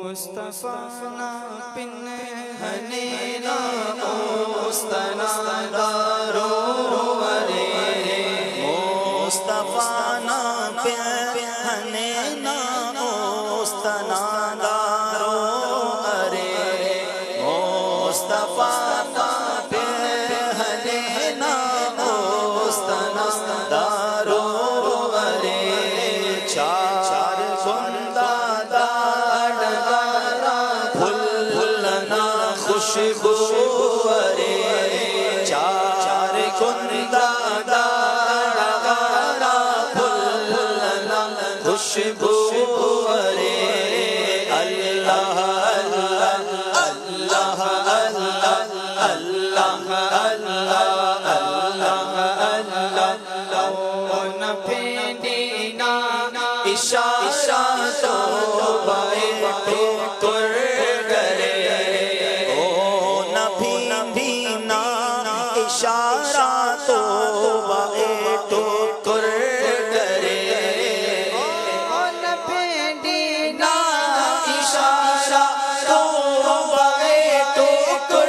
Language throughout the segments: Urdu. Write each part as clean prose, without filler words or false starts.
مصطفیٰ نا پنہنے نا اوستنا دارو ورے مصطفیٰ نا پنہنے نا اوستنا دارو ارے مصطفیٰ نا پنہنے نا اوستنا دارو ارے چار گندہ خوشبو ارے چار کندہ داغارا پھلنا خوشبو ارے اللہ اللہ اللہ اللہ اللہ اللہ اون پھینینا اشارہ تو بائے تر اشارہ تو بائے ٹوکر کرے اون پھینینا اشارہ تو بائے ٹوکر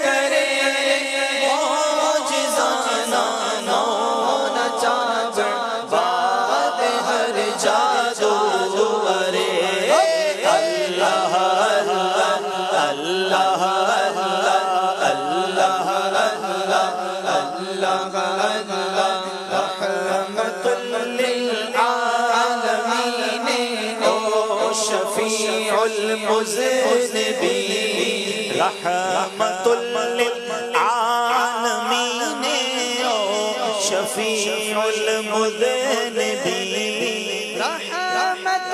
کرے معجزانہ نون چاور باد ہر جادو ارے اللہ اللہ رحمت للعالمین او شفیع المذنبین رحمت للعالمین او شفیع المذنبین رحمت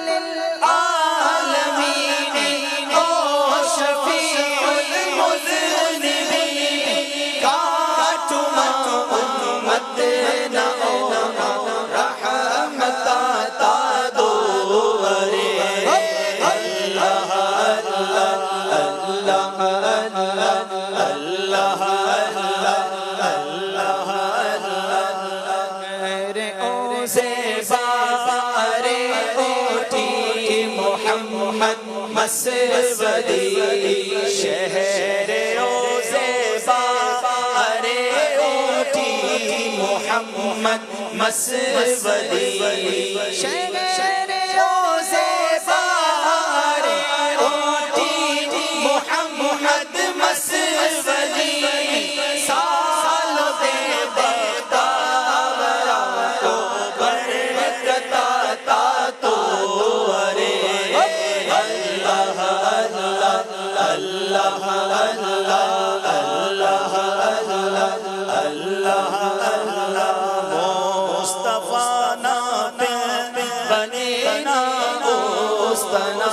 للعالمین او شفیع المذنبین کاٹ امت نہ رحمت عطا دو ارے اللہ اللہ اللہ اللہ میرے او زیبا ارے اوٹھی محمد مسودی شہر او زیبا ارے اوٹھی محمد مسودی شہر او زیبا ارے اوٹھی محمد مسودی سال دے بختاورا کو برکت عطا تو ارے اللہ اللہ اللہ اللہ اللہ مصطفیٰ نا بنے نا اوستنا